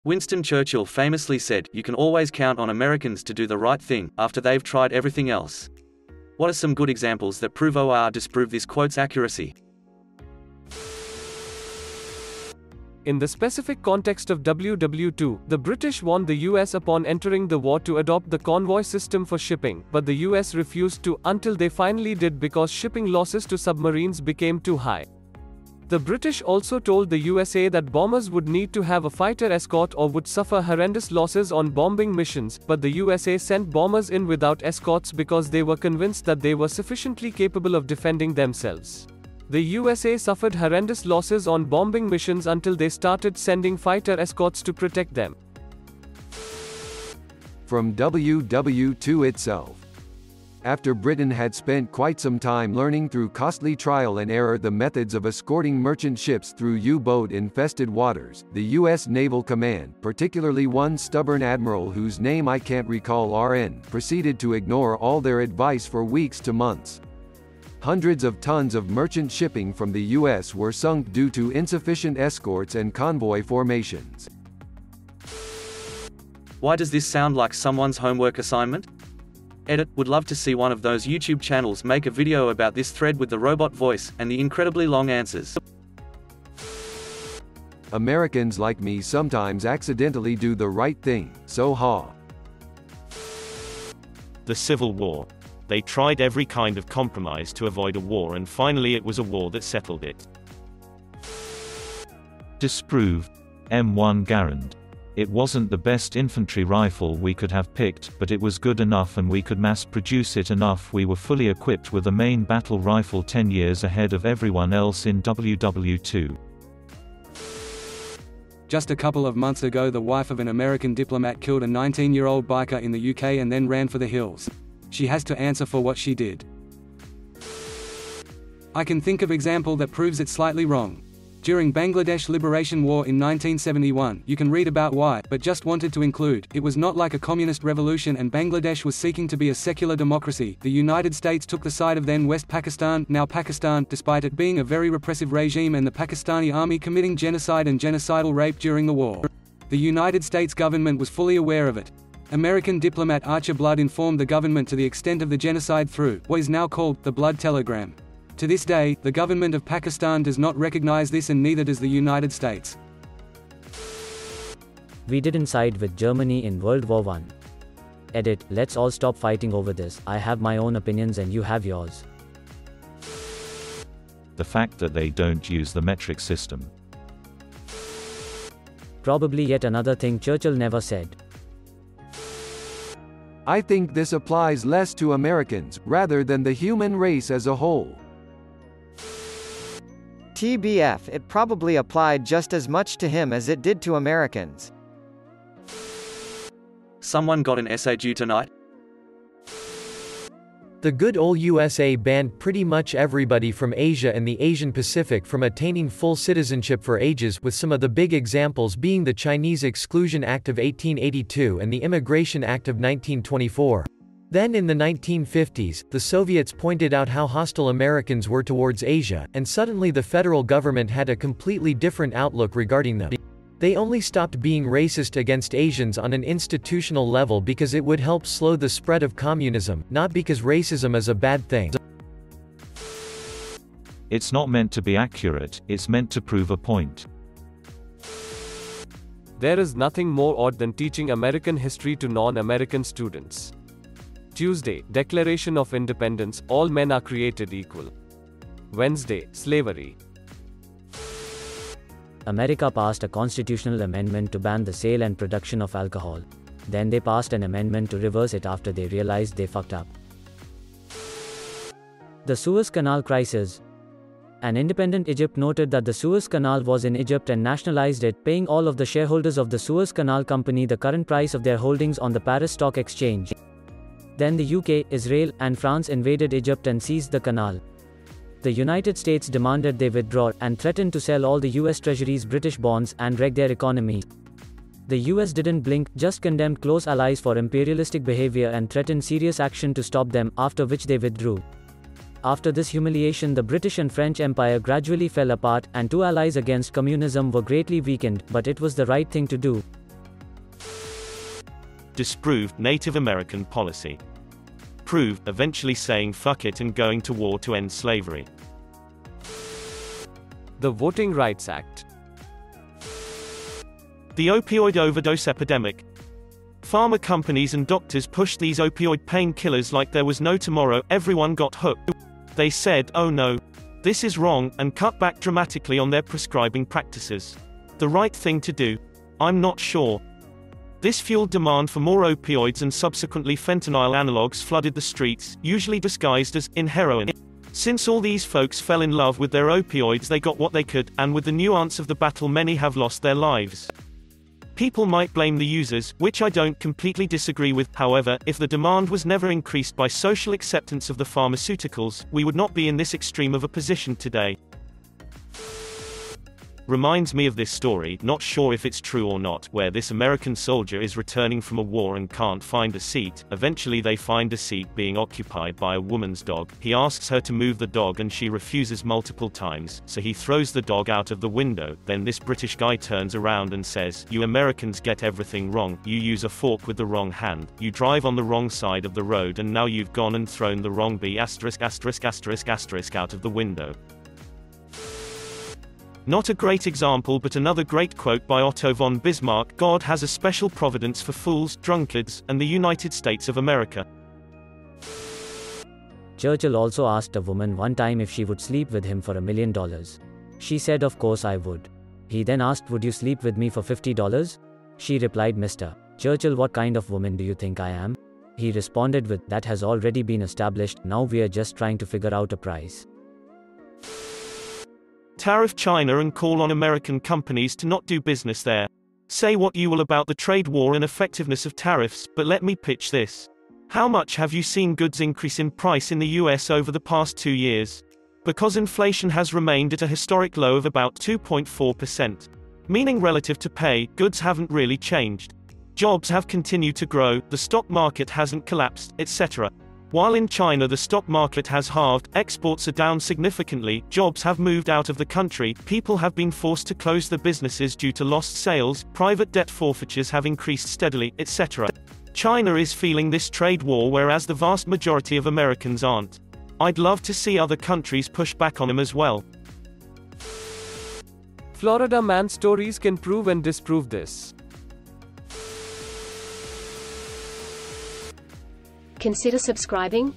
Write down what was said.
Winston Churchill famously said, "You can always count on Americans to do the right thing, after they've tried everything else." What are some good examples that prove or disprove this quote's accuracy? In the specific context of WW2, the British warned the US upon entering the war to adopt the convoy system for shipping, but the US refused to, until they finally did because shipping losses to submarines became too high. The British also told the USA that bombers would need to have a fighter escort or would suffer horrendous losses on bombing missions, but the USA sent bombers in without escorts because they were convinced that they were sufficiently capable of defending themselves. The USA suffered horrendous losses on bombing missions until they started sending fighter escorts to protect them. From WW2 itself. After Britain had spent quite some time learning through costly trial and error the methods of escorting merchant ships through U-boat-infested waters, the U.S. Naval Command, particularly one stubborn admiral whose name I can't recall RN, proceeded to ignore all their advice for weeks to months. Hundreds of tons of merchant shipping from the U.S. were sunk due to insufficient escorts and convoy formations. Why does this sound like someone's homework assignment? Edit, would love to see one of those YouTube channels make a video about this thread with the robot voice, and the incredibly long answers. Americans like me sometimes accidentally do the right thing, so ha. The Civil War. They tried every kind of compromise to avoid a war, and finally it was a war that settled it. Disprove. M1 Garand. It wasn't the best infantry rifle we could have picked, but it was good enough and we could mass produce it enough. We were fully equipped with a main battle rifle 10 years ahead of everyone else in WW2. Just a couple of months ago, the wife of an American diplomat killed a 19-year-old biker in the UK and then ran for the hills. She has to answer for what she did. I can think of example that proves it slightly wrong. During Bangladesh Liberation War in 1971, you can read about why, but just wanted to include, it was not like a communist revolution and Bangladesh was seeking to be a secular democracy. The United States took the side of then West Pakistan, now Pakistan, despite it being a very repressive regime and the Pakistani army committing genocide and genocidal rape during the war. The United States government was fully aware of it. American diplomat Archer Blood informed the government to the extent of the genocide through what is now called the Blood Telegram. To this day, the government of Pakistan does not recognize this, and neither does the United States. We didn't side with Germany in World War I. Edit, let's all stop fighting over this. I have my own opinions and you have yours. The fact that they don't use the metric system. Probably yet another thing Churchill never said. I think this applies less to Americans, rather than the human race as a whole. TBF, it probably applied just as much to him as it did to Americans. Someone got an essay due tonight? The good old USA banned pretty much everybody from Asia and the Asian Pacific from attaining full citizenship for ages, with some of the big examples being the Chinese Exclusion Act of 1882 and the Immigration Act of 1924. Then in the 1950s, the Soviets pointed out how hostile Americans were towards Asia, and suddenly the federal government had a completely different outlook regarding them. They only stopped being racist against Asians on an institutional level because it would help slow the spread of communism, not because racism is a bad thing. It's not meant to be accurate, it's meant to prove a point. There is nothing more odd than teaching American history to non-American students. Tuesday, Declaration of Independence, all men are created equal. Wednesday, slavery. America passed a constitutional amendment to ban the sale and production of alcohol. Then they passed an amendment to reverse it after they realized they fucked up. The Suez Canal crisis. An independent Egypt noted that the Suez Canal was in Egypt and nationalized it, paying all of the shareholders of the Suez Canal Company the current price of their holdings on the Paris Stock Exchange. Then the UK, Israel, and France invaded Egypt and seized the canal. The United States demanded they withdraw, and threatened to sell all the US Treasury's British bonds, and wreck their economy. The US didn't blink, just condemned close allies for imperialistic behavior and threatened serious action to stop them, after which they withdrew. After this humiliation, the British and French Empire gradually fell apart, and two allies against communism were greatly weakened, but it was the right thing to do. Disproved Native American policy. Proved eventually saying fuck it and going to war to end slavery. The Voting Rights Act. The opioid overdose epidemic. Pharma companies and doctors pushed these opioid painkillers like there was no tomorrow. Everyone got hooked. They said, oh no, this is wrong, and cut back dramatically on their prescribing practices. The right thing to do? I'm not sure. This fueled demand for more opioids, and subsequently fentanyl analogs flooded the streets, usually disguised as in heroin. Since all these folks fell in love with their opioids, they got what they could, and with the nuance of the battle, many have lost their lives. People might blame the users, which I don't completely disagree with. However, if the demand was never increased by social acceptance of the pharmaceuticals, we would not be in this extreme of a position today. Reminds me of this story, not sure if it's true or not, where this American soldier is returning from a war and can't find a seat. Eventually they find a seat being occupied by a woman's dog. He asks her to move the dog and she refuses multiple times, so he throws the dog out of the window. Then this British guy turns around and says, "You Americans get everything wrong. You use a fork with the wrong hand. You drive on the wrong side of the road, and now you've gone and thrown the wrong bee ***** out of the window." Not a great example, but another great quote by Otto von Bismarck: "God has a special providence for fools, drunkards, and the United States of America." Churchill also asked a woman one time if she would sleep with him for $1 million. She said, "Of course I would." He then asked, "Would you sleep with me for $50? She replied, "Mr. Churchill, what kind of woman do you think I am?" He responded with, "That has already been established, now we're just trying to figure out a price." Tariff China and call on American companies to not do business there. Say what you will about the trade war and effectiveness of tariffs, but let me pitch this. How much have you seen goods increase in price in the US over the past 2 years? Because inflation has remained at a historic low of about 2.4%. Meaning relative to pay, goods haven't really changed. Jobs have continued to grow, the stock market hasn't collapsed, etc. While in China the stock market has halved, exports are down significantly, jobs have moved out of the country, people have been forced to close their businesses due to lost sales, private debt forfeitures have increased steadily, etc. China is feeling this trade war, whereas the vast majority of Americans aren't. I'd love to see other countries push back on them as well. Florida man stories can prove and disprove this. Consider subscribing,